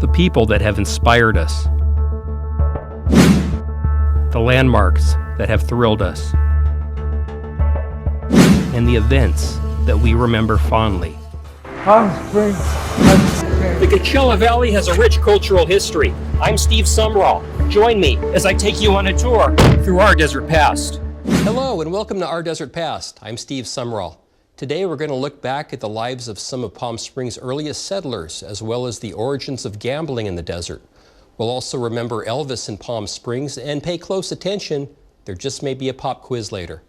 the people that have inspired us, the landmarks that have thrilled us, and the events that we remember fondly. Palm Springs. The Coachella Valley has a rich cultural history. I'm Steve Sumrall. Join me as I take you on a tour through our desert past. Hello and welcome to Our Desert Past. I'm Steve Sumrall. Today we're going to look back at the lives of some of Palm Springs' earliest settlers, as well as the origins of gambling in the desert. We'll also remember Elvis in Palm Springs and pay close attention. There just may be a pop quiz later.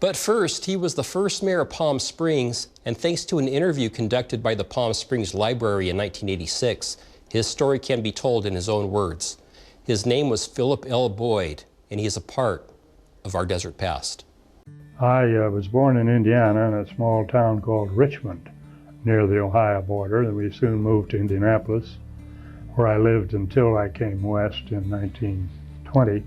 But first, he was the first mayor of Palm Springs, and thanks to an interview conducted by the Palm Springs Library in 1986, his story can be told in his own words. His name was Philip L. Boyd, and he is a part of our desert past. I was born in Indiana in a small town called Richmond, near the Ohio border, and we soon moved to Indianapolis, where I lived until I came west in 1920.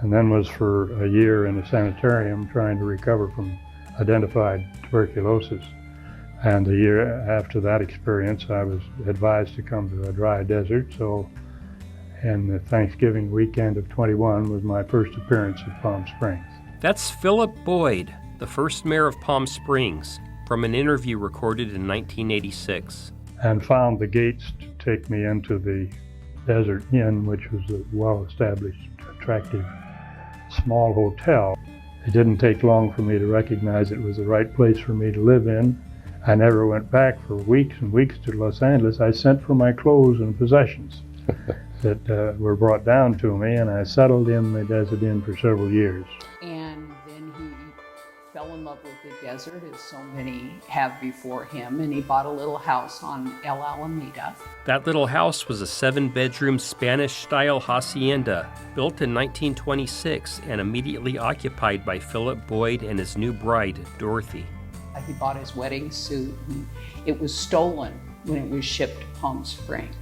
And then was for a year in a sanitarium trying to recover from identified tuberculosis. And a year after that experience, I was advised to come to a dry desert. So, and the Thanksgiving weekend of 21 was my first appearance at Palm Springs. That's Philip Boyd, the first mayor of Palm Springs, from an interview recorded in 1986. And found the gates to take me into the Desert Inn, which was a well-established, attractive, small hotel. It didn't take long for me to recognize it was the right place for me to live in. I never went back for weeks and weeks to Los Angeles. I sent for my clothes and possessions that were brought down to me, and I settled in the Desert Inn for several years. And then he fell in love with the desert, as so many have before him, and he bought a little house on El Alameda. That little house was a 7-bedroom Spanish-style hacienda built in 1926 and immediately occupied by Philip Boyd and his new bride, Dorothy. He bought his wedding suit, and it was stolen when it was shipped to Palm Springs.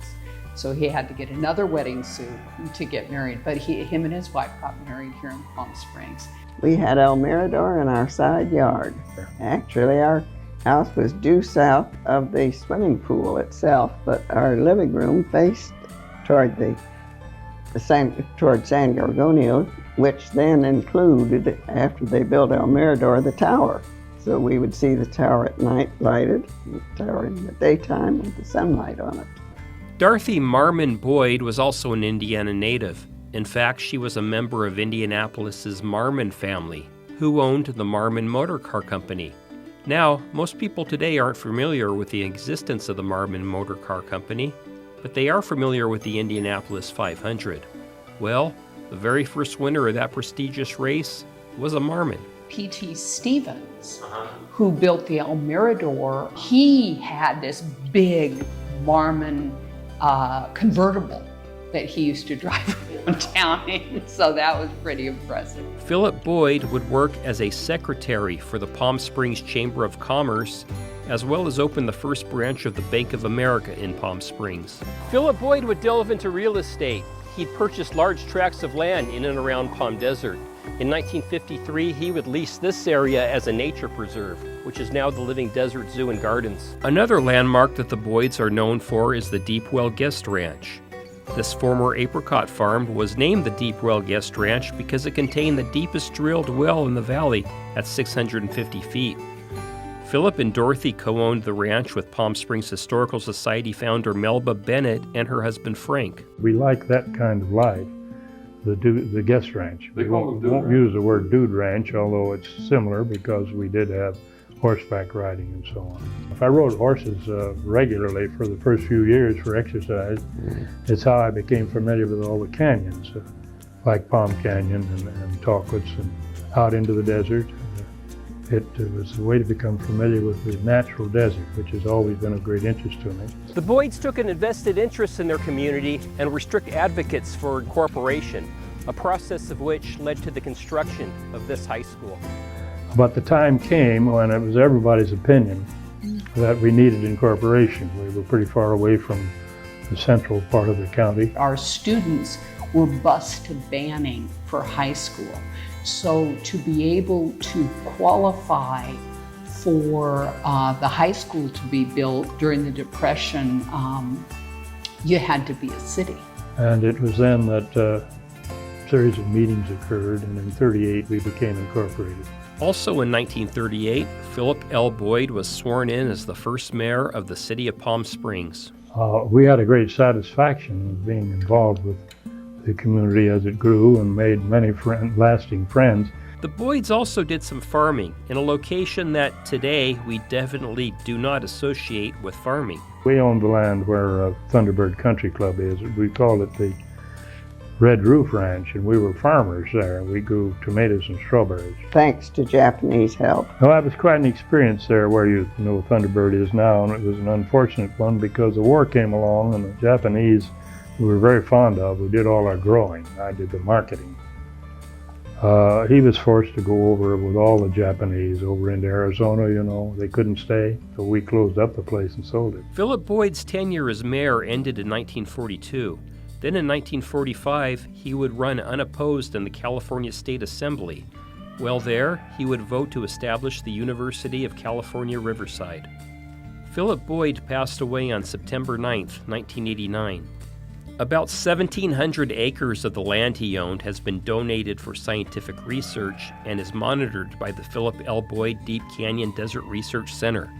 So he had to get another wedding suit to get married, but him and his wife got married here in Palm Springs. We had El Mirador in our side yard. Actually, our house was due south of the swimming pool itself, but our living room faced toward toward San Gorgonio, which then included, after they built El Mirador, the tower. So we would see the tower at night lighted, the tower in the daytime with the sunlight on it. Dorothy Marmon Boyd was also an Indiana native. In fact, she was a member of Indianapolis's Marmon family, who owned the Marmon Motor Car Company. Now, most people today aren't familiar with the existence of the Marmon Motor Car Company, but they are familiar with the Indianapolis 500. Well, the very first winner of that prestigious race was a Marmon. P.T. Stevens, who built the El Mirador, he had this big Marmon convertible that he used to drive around town in, so that was pretty impressive. Philip Boyd would work as a secretary for the Palm Springs Chamber of Commerce, as well as open the first branch of the Bank of America in Palm Springs. Philip Boyd would delve into real estate. He'd purchase large tracts of land in and around Palm Desert. In 1953, he would lease this area as a nature preserve, which is now the Living Desert Zoo and Gardens. Another landmark that the Boyds are known for is the Deep Well Guest Ranch. This former apricot farm was named the Deep Well Guest Ranch because it contained the deepest drilled well in the valley at 650 feet. Philip and Dorothy co-owned the ranch with Palm Springs Historical Society founder Melba Bennett and her husband Frank. We like that kind of life, the guest ranch. We won't use the word dude ranch, although it's similar because we did have horseback riding and so on. I rode horses regularly for the first few years for exercise. It's how I became familiar with all the canyons, like Palm Canyon and Talquitz, and out into the desert. It was a way to become familiar with the natural desert, which has always been of great interest to me. The Boyds took an invested interest in their community and were strict advocates for incorporation, a process of which led to the construction of this high school. But the time came when it was everybody's opinion that we needed incorporation. We were pretty far away from the central part of the county. Our students were bused to Banning for high school. So to be able to qualify for the high school to be built during the Depression, you had to be a city. And it was then that a series of meetings occurred, and in 1938 we became incorporated. Also in 1938, Philip L. Boyd was sworn in as the first mayor of the city of Palm Springs. We had a great satisfaction of being involved with the community as it grew and made many lasting friends. The Boyds also did some farming in a location that today we definitely do not associate with farming. We owned the land where Thunderbird Country Club is. We called it the Red Roof Ranch, and we were farmers there. We grew tomatoes and strawberries. Thanks to Japanese help. Well, that was quite an experience there where you know Thunderbird is now, and it was an unfortunate one because the war came along and the Japanese we were very fond of, who did all our growing. I did the marketing. He was forced to go over with all the Japanese over into Arizona, you know. They couldn't stay, so we closed up the place and sold it. Philip Boyd's tenure as mayor ended in 1942. Then in 1945, he would run unopposed in the California State Assembly. While there, he would vote to establish the University of California, Riverside. Philip Boyd passed away on September 9, 1989. About 1,700 acres of the land he owned has been donated for scientific research and is monitored by the Philip L. Boyd Deep Canyon Desert Research Center.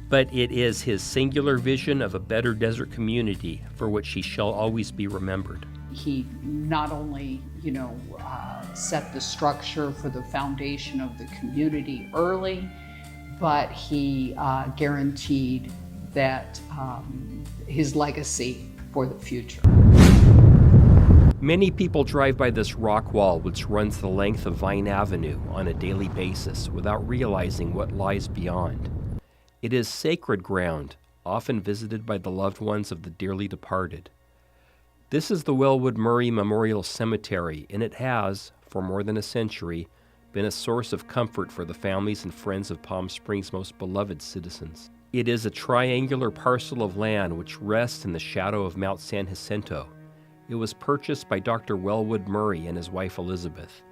But it is his singular vision of a better desert community for which he shall always be remembered. He not only, set the structure for the foundation of the community early, but he guaranteed that his legacy for the future. Many people drive by this rock wall which runs the length of Vine Avenue on a daily basis without realizing what lies beyond. It is sacred ground, often visited by the loved ones of the dearly departed. This is the Wellwood Murray Memorial Cemetery, and it has, for more than a century, been a source of comfort for the families and friends of Palm Springs' most beloved citizens. It is a triangular parcel of land which rests in the shadow of Mount San Jacinto. It was purchased by Dr. Wellwood Murray and his wife Elizabeth.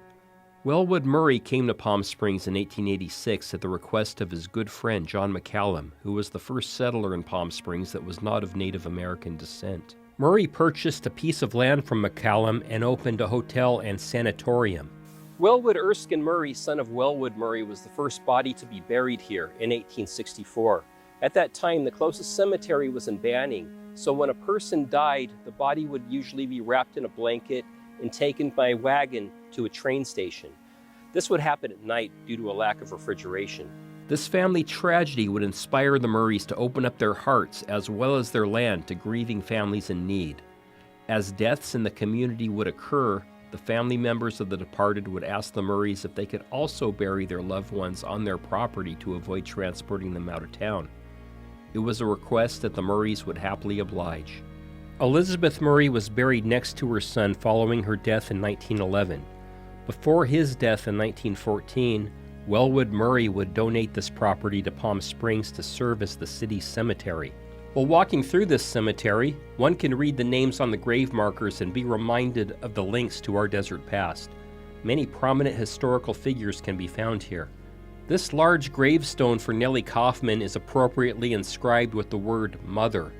Wellwood Murray came to Palm Springs in 1886 at the request of his good friend John McCallum, who was the first settler in Palm Springs that was not of Native American descent. Murray purchased a piece of land from McCallum and opened a hotel and sanatorium. Wellwood Erskine Murray, son of Wellwood Murray, was the first body to be buried here in 1864. At that time, the closest cemetery was in Banning, so when a person died, the body would usually be wrapped in a blanket and taken by wagon to a train station. This would happen at night due to a lack of refrigeration. This family tragedy would inspire the Murrays to open up their hearts as well as their land to grieving families in need. As deaths in the community would occur, the family members of the departed would ask the Murrays if they could also bury their loved ones on their property to avoid transporting them out of town. It was a request that the Murrays would happily oblige. Elizabeth Murray was buried next to her son following her death in 1911. Before his death in 1914, Wellwood Murray would donate this property to Palm Springs to serve as the city's cemetery. While walking through this cemetery, one can read the names on the grave markers and be reminded of the links to our desert past. Many prominent historical figures can be found here. This large gravestone for Nellie Kaufman is appropriately inscribed with the word Mother.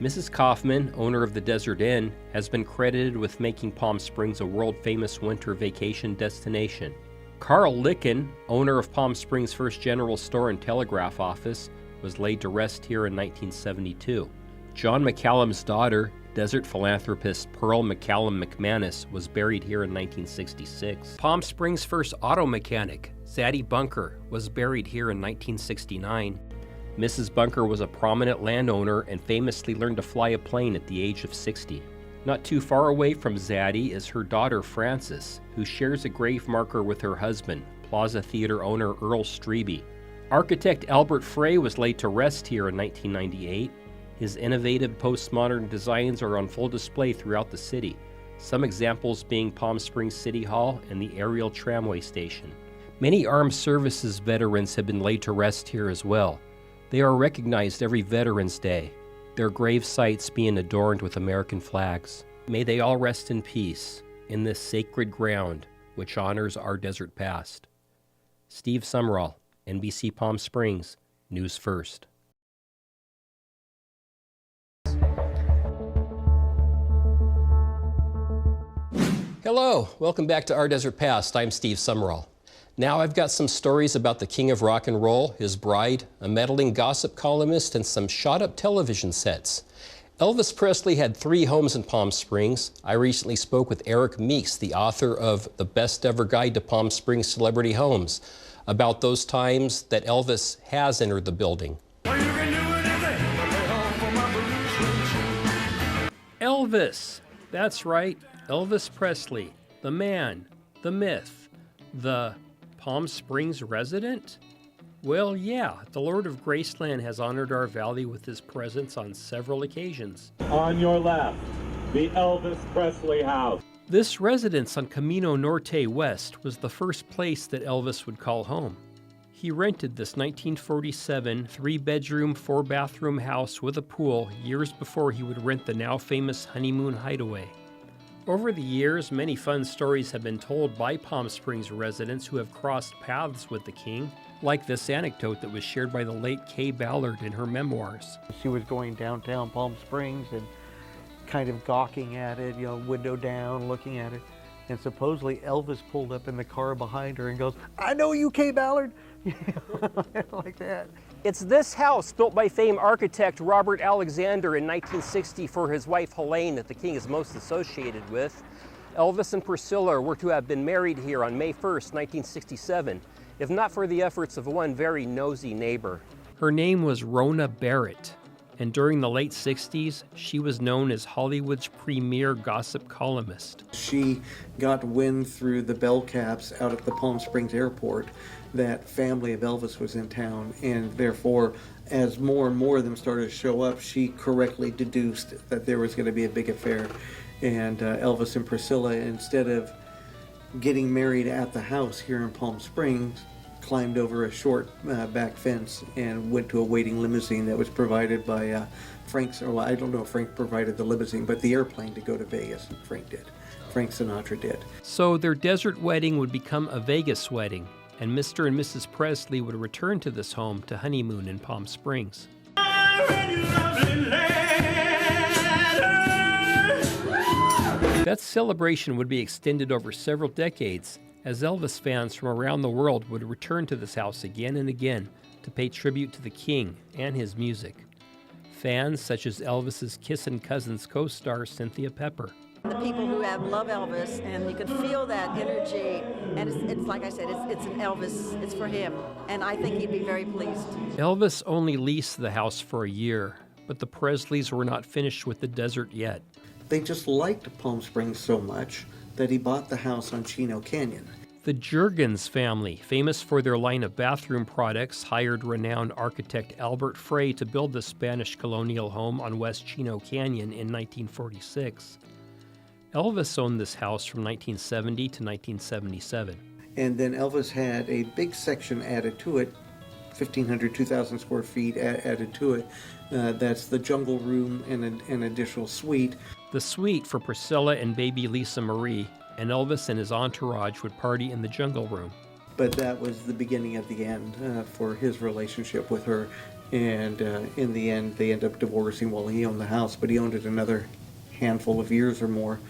Mrs. Kaufman, owner of the Desert Inn, has been credited with making Palm Springs a world-famous winter vacation destination. Carl Licken, owner of Palm Springs' first general store and telegraph office, was laid to rest here in 1972. John McCallum's daughter, desert philanthropist Pearl McCallum McManus, was buried here in 1966. Palm Springs' first auto mechanic, Zadie Bunker, was buried here in 1969. Mrs. Bunker was a prominent landowner and famously learned to fly a plane at the age of 60. Not too far away from Zadie is her daughter Frances, who shares a grave marker with her husband, Plaza Theater owner Earl Strebe. Architect Albert Frey was laid to rest here in 1998. His innovative postmodern designs are on full display throughout the city, some examples being Palm Springs City Hall and the aerial tramway station. Many armed services veterans have been laid to rest here as well. They are recognized every Veterans Day, their grave sites being adorned with American flags. May they all rest in peace in this sacred ground which honors our desert past. Steve Sumrall, NBC Palm Springs, News First. Hello, welcome back to Our Desert Past. I'm Steve Sumrall. Now I've got some stories about the king of rock and roll, his bride, a meddling gossip columnist, and some shot-up television sets. Elvis Presley had 3 homes in Palm Springs. I recently spoke with Eric Meeks, the author of The Best Ever Guide to Palm Springs Celebrity Homes, about those times that Elvis has entered the building. Elvis, that's right, Elvis Presley, the man, the myth, the Palm Springs resident? Well, yeah, the Lord of Graceland has honored our valley with his presence on several occasions. On your left, the Elvis Presley house. This residence on Camino Norte West was the first place that Elvis would call home. He rented this 1947 3-bedroom, 4-bathroom house with a pool years before he would rent the now famous Honeymoon Hideaway. Over the years, many fun stories have been told by Palm Springs residents who have crossed paths with the king, like this anecdote that was shared by the late Kay Ballard in her memoirs. She was going downtown Palm Springs and kind of gawking at it, you know, window down, looking at it. And supposedly Elvis pulled up in the car behind her and goes, "I know you, Kay Ballard," like that. It's this house, built by famed architect Robert Alexander in 1960 for his wife Helene, that the king is most associated with. Elvis and Priscilla were to have been married here on May 1st, 1967, if not for the efforts of one very nosy neighbor. Her name was Rona Barrett, and during the late 60s, she was known as Hollywood's premier gossip columnist. She got wind through the bell caps out at the Palm Springs airport that family of Elvis was in town, and therefore, as more and more of them started to show up, she correctly deduced that there was going to be a big affair. And Elvis and Priscilla, instead of getting married at the house here in Palm Springs, climbed over a short back fence and went to a waiting limousine that was provided by Frank's, or I don't know if Frank provided the limousine, but the airplane to go to Vegas, Frank did. Frank Sinatra did. So their desert wedding would become a Vegas wedding, and Mr. and Mrs. Presley would return to this home to honeymoon in Palm Springs. That celebration would be extended over several decades, as Elvis fans from around the world would return to this house again and again to pay tribute to the king and his music. Fans such as Elvis's Kissin' Cousins co-star Cynthia Pepper. The people who love Elvis, and you can feel that energy, and it's like I said, it's an Elvis, it's for him, and I think he'd be very pleased. Elvis only leased the house for a year, but the Presleys were not finished with the desert yet. They just liked Palm Springs so much that he bought the house on Chino Canyon. The Juergens family, famous for their line of bathroom products, hired renowned architect Albert Frey to build the Spanish colonial home on West Chino Canyon in 1946. Elvis owned this house from 1970 to 1977. And then Elvis had a big section added to it, 1,500, 2,000 square feet added to it. That's the jungle room and an additional suite. The suite for Priscilla and baby Lisa Marie, and Elvis and his entourage would party in the jungle room. But that was the beginning of the end for his relationship with her. And in the end, they ended up divorcing while he owned the house, but he owned it another handful of years or more,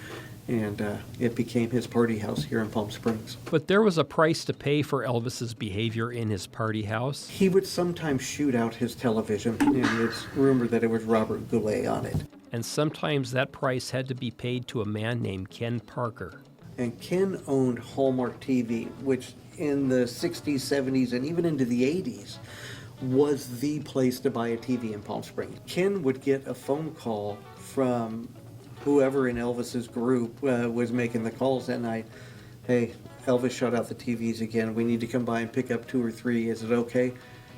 and it became his party house here in Palm Springs. But there was a price to pay for Elvis's behavior in his party house. He would sometimes shoot out his television, and it's rumored that it was Robert Goulet on it. And sometimes that price had to be paid to a man named Ken Parker. And Ken owned Hallmark TV, which in the 60s, 70s, and even into the 80s was the place to buy a TV in Palm Springs. Ken would get a phone call from whoever in Elvis's group was making the calls that night. "Hey, Elvis shut out the TVs again. We need to come by and pick up 2 or 3. Is it okay?"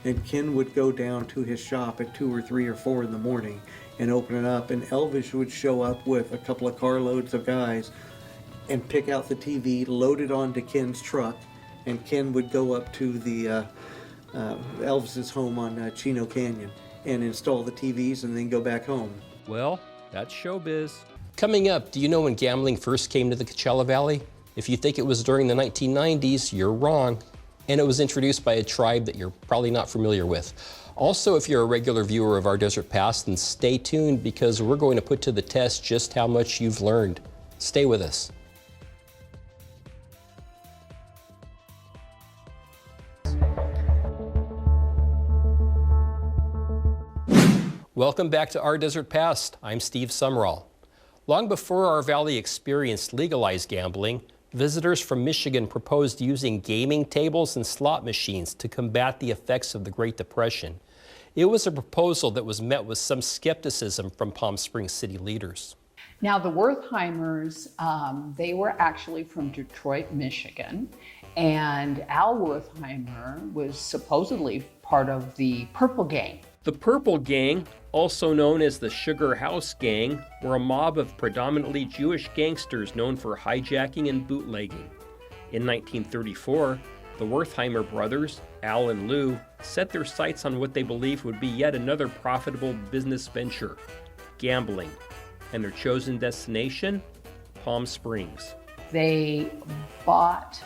And Ken would go down to his shop at 2 or 3 or 4 in the morning and open it up. And Elvis would show up with a couple of carloads of guys and pick out the TV, load it onto Ken's truck, and Ken would go up to the Elvis's home on Chino Canyon and install the TVs and then go back home. Well, that's showbiz. Coming up, do you know when gambling first came to the Coachella Valley? If you think it was during the 1990s, you're wrong. And it was introduced by a tribe that you're probably not familiar with. Also, if you're a regular viewer of Our Desert Past, then stay tuned because we're going to put to the test just how much you've learned. Stay with us. Welcome back to Our Desert Past. I'm Steve Sumrall. Long before our valley experienced legalized gambling, visitors from Michigan proposed using gaming tables and slot machines to combat the effects of the Great Depression. It was a proposal that was met with some skepticism from Palm Springs city leaders. Now, the Wertheimers, they were actually from Detroit, Michigan, and Al Wertheimer was supposedly part of the Purple Gang. The Purple Gang, also known as the Sugar House Gang, were a mob of predominantly Jewish gangsters known for hijacking and bootlegging. In 1934, the Wertheimer brothers, Al and Lou, set their sights on what they believed would be yet another profitable business venture, gambling, and their chosen destination, Palm Springs. They bought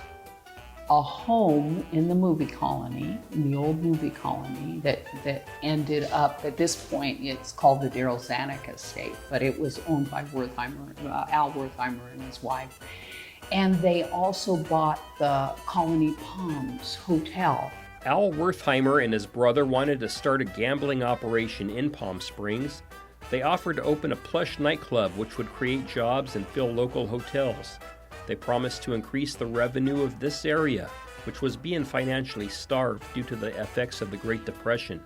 a home in the movie colony, in the old movie colony, that ended up, at this point, it's called the Darryl Zanuck estate, but it was owned by Al Wertheimer and his wife. And they also bought the Colony Palms Hotel. Al Wertheimer and his brother wanted to start a gambling operation in Palm Springs. They offered to open a plush nightclub which would create jobs and fill local hotels. They promised to increase the revenue of this area, which was being financially starved due to the effects of the Great Depression.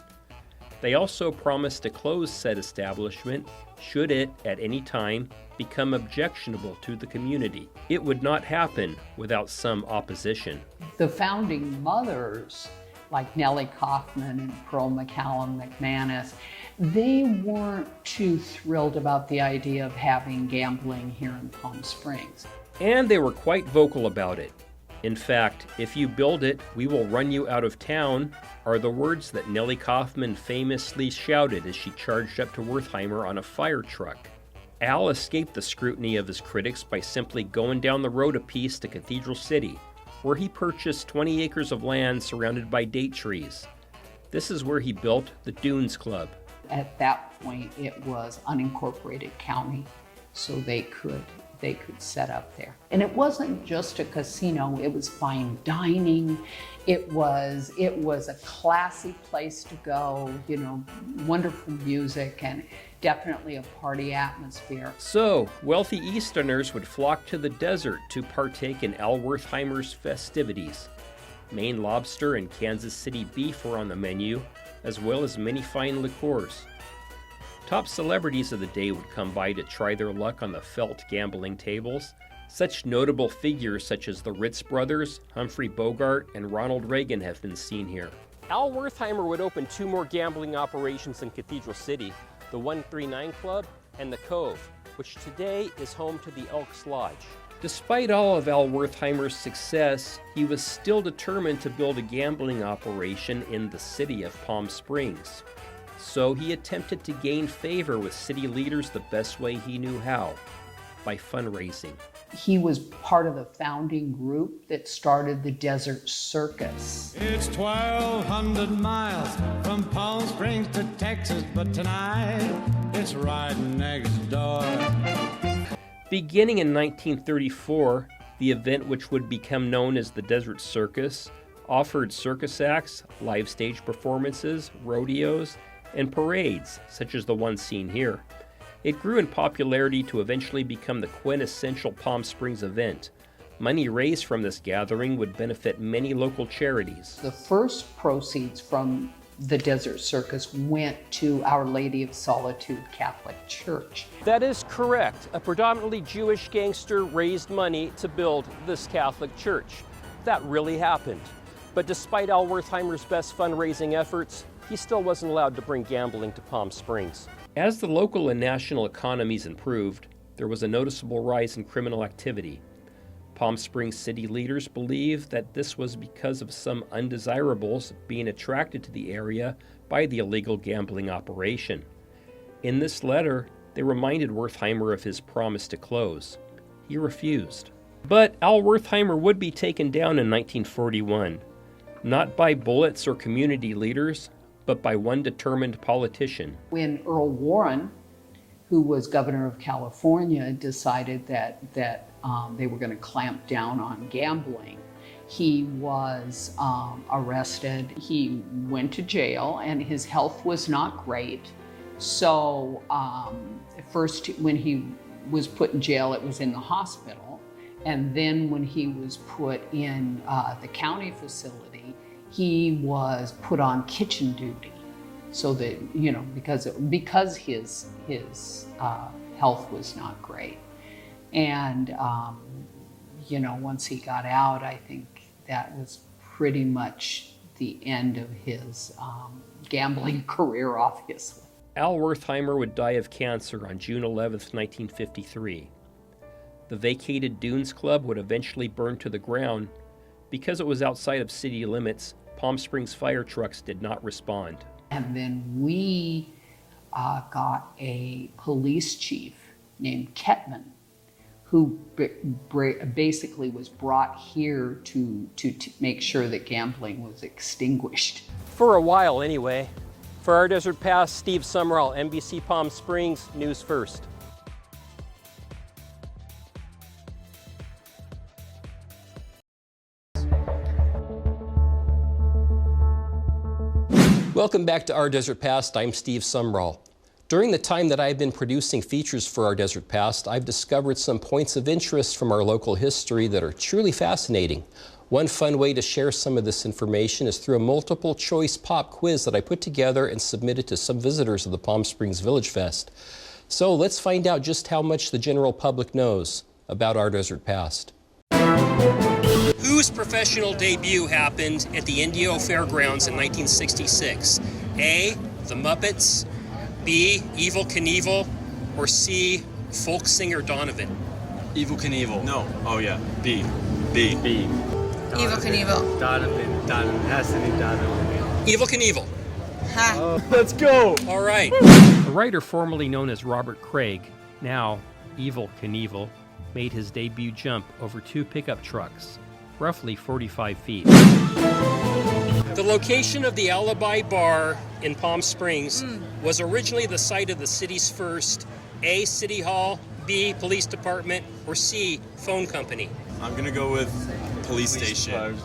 They also promised to close said establishment should it, at any time, become objectionable to the community. It would not happen without some opposition. The founding mothers, like Nellie Kaufman and Pearl McCallum McManus, they weren't too thrilled about the idea of having gambling here in Palm Springs. And they were quite vocal about it. In fact, "If you build it, we will run you out of town," are the words that Nellie Kaufman famously shouted as she charged up to Wertheimer on a fire truck. Al escaped the scrutiny of his critics by simply going down the road a piece to Cathedral City, where he purchased 20 acres of land surrounded by date trees. This is where he built the Dunes Club. At that point, it was unincorporated county, so they could set up there. And it wasn't just a casino, it was fine dining. It was a classy place to go, wonderful music and definitely a party atmosphere. So, wealthy Easterners would flock to the desert to partake in Al Wertheimer's festivities. Maine lobster and Kansas City beef were on the menu, as well as many fine liqueurs. Top celebrities of the day would come by to try their luck on the felt gambling tables. Such notable figures such as the Ritz brothers, Humphrey Bogart, and Ronald Reagan have been seen here. Al Wertheimer would open 2 more gambling operations in Cathedral City, the 139 Club and the Cove, which today is home to the Elks Lodge. Despite all of Al Wertheimer's success, he was still determined to build a gambling operation in the city of Palm Springs. So he attempted to gain favor with city leaders the best way he knew how, by fundraising. He was part of the founding group that started the Desert Circus. It's 1,200 miles from Palm Springs to Texas, but tonight it's right next door. Beginning in 1934, the event, which would become known as the Desert Circus, offered circus acts, live stage performances, rodeos, and parades, such as the one seen here. It grew in popularity to eventually become the quintessential Palm Springs event. Money raised from this gathering would benefit many local charities. The first proceeds from the Desert Circus went to Our Lady of Solitude Catholic Church. That is correct. A predominantly Jewish gangster raised money to build this Catholic church. That really happened. But despite Al Wertheimer's best fundraising efforts, he still wasn't allowed to bring gambling to Palm Springs. As the local and national economies improved, there was a noticeable rise in criminal activity. Palm Springs city leaders believe that this was because of some undesirables being attracted to the area by the illegal gambling operation. In this letter, they reminded Wertheimer of his promise to close. He refused. But Al Wertheimer would be taken down in 1941, not by bullets or community leaders, but by one determined politician. When Earl Warren, who was governor of California, decided that they were going to clamp down on gambling, he was arrested. He went to jail, and his health was not great. So first when he was put in jail, it was in the hospital. And then when he was put in the county facility, he was put on kitchen duty. So that, you know, because his health was not great. And, you know, once he got out, I think that was pretty much the end of his gambling career, obviously. Al Wertheimer would die of cancer on June 11th, 1953. The vacated Dunes Club would eventually burn to the ground. Because it was outside of city limits, Palm Springs fire trucks did not respond. And then we got a police chief named Kettman, who basically was brought here to make sure that gambling was extinguished. For a while, anyway. For Our Desert Past, Steve Sumrall, NBC Palm Springs, News First. Welcome back to Our Desert Past. I'm Steve Sumrall. During the time that I've been producing features for Our Desert Past, I've discovered some points of interest from our local history that are truly fascinating. One fun way to share some of this information is through a multiple choice pop quiz that I put together and submitted to some visitors of the Palm Springs Village Fest. So let's find out just how much the general public knows about Our Desert Past. Whose professional debut happened at the Indio Fairgrounds in 1966? A, The Muppets, B, Evel Knievel, or C, folk singer Donovan? Evel Knievel. No. Oh yeah. B. Evel Knievel. Donovan. Has to be Donovan. Evel Knievel. Ha. Let's go. All right. The writer formerly known as Robert Craig, now Evel Knievel, made his debut jump over 2 pickup trucks, roughly 45 feet. The location of the Alibi Bar in Palm Springs was originally the site of the city's first A, City Hall, B, Police Department, or C, phone company. I'm gonna go with police station.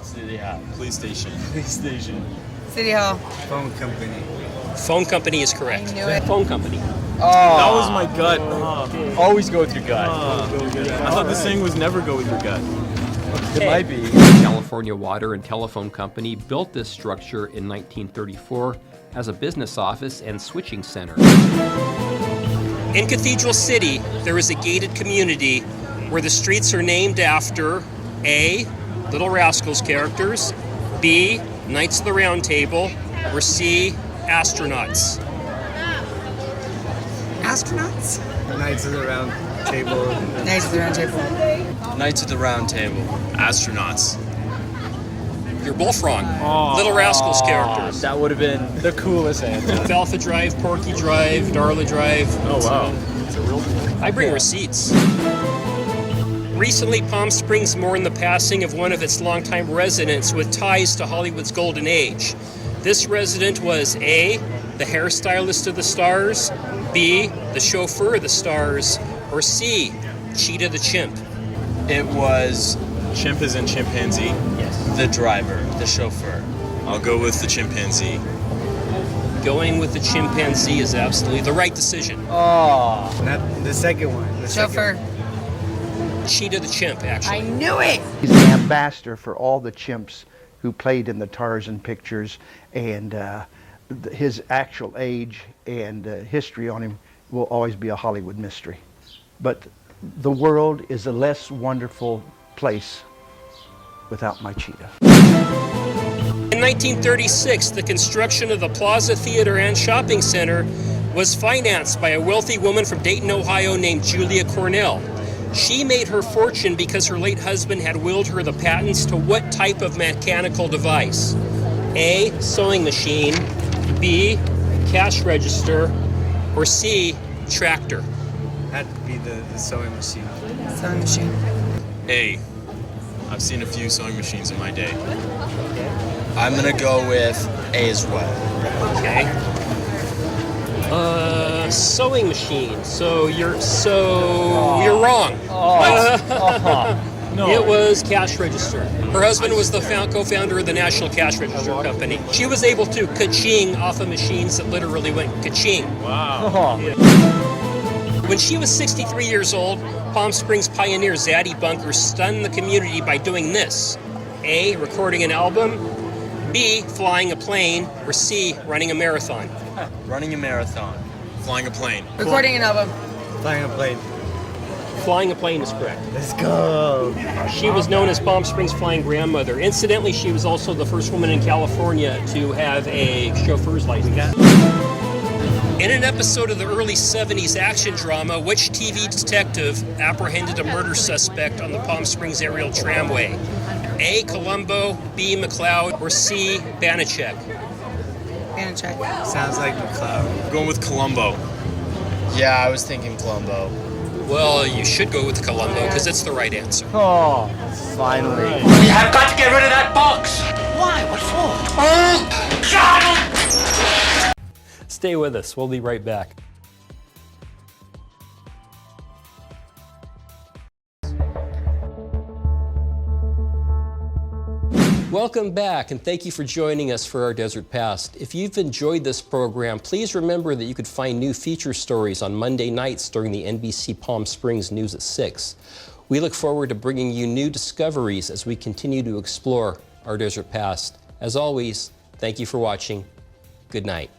Police station. City Hall. Phone company. Phone company is correct. I knew it. Phone company. Oh, that was my gut. Always go with your gut. I thought this thing was never go with your gut. It might be. California Water and Telephone Company built this structure in 1934 as a business office and switching center. In Cathedral City, there is a gated community where the streets are named after A, Little Rascals characters, B, Knights of the Round Table, or C, astronauts. Astronauts? Knights of the Round Table. Knights of the Round Table. Knights of the Round Table. Astronauts. You're both wrong. Little Rascals characters. That would have been the coolest answer. Alpha Drive, Porky Drive, Darla Drive. Oh wow. It's a real thing. I bring receipts. Recently, Palm Springs mourned the passing of one of its longtime residents with ties to Hollywood's golden age. This resident was A, the hairstylist of the stars, B, the chauffeur of the stars, or C, Cheetah the chimp. It was chimp as in chimpanzee. Yes. The driver, the chauffeur. I'll go with the chimpanzee. Going with the chimpanzee is absolutely the right decision. Oh, not the second one. Chauffeur. Cheetah the chimp, actually. I knew it! He's the ambassador for all the chimps who played in the Tarzan pictures, and his actual age and history on him will always be a Hollywood mystery. But the world is a less wonderful place without my cheetah. In 1936, the construction of the Plaza Theater and Shopping Center was financed by a wealthy woman from Dayton, Ohio named Julia Cornell. She made her fortune because her late husband had willed her the patents to what type of mechanical device? A, sewing machine, B, cash register, or C, tractor? Had to be the sewing machine. Sewing machine. A. I've seen a few sewing machines in my day. I'm gonna go with A as well. Okay. Sewing machine. So you're wrong. No. It was cash register. Her husband was the co-founder of the National Cash Register Company. She was able to ka-ching off of machines that literally went ka-ching. Wow. Yeah. When she was 63 years old, Palm Springs pioneer Zadie Bunker stunned the community by doing this. A, recording an album, B, flying a plane, or C, running a marathon. Running a marathon. Flying a plane. Recording an album. Flying a plane. Flying a plane is correct. Let's go. She was known as Palm Springs Flying Grandmother. Incidentally, she was also the first woman in California to have a chauffeur's license. In an episode of the early 70s action drama, which TV detective apprehended a murder suspect on the Palm Springs aerial tramway? A, Columbo, B, McLeod, or C, Banachek? Banachek. Sounds like McLeod. Going with Columbo. Yeah, I was thinking Columbo. Well, you should go with Columbo because it's the right answer. Oh, finally. We have got to get rid of that box. Why? What for? Oh, Stay with us. We'll be right back. Welcome back, and thank you for joining us for our Desert Past. If you've enjoyed this program, please remember that you could find new feature stories on Monday nights during the NBC Palm Springs News at 6. We look forward to bringing you new discoveries as we continue to explore our Desert Past. As always, thank you for watching. Good night.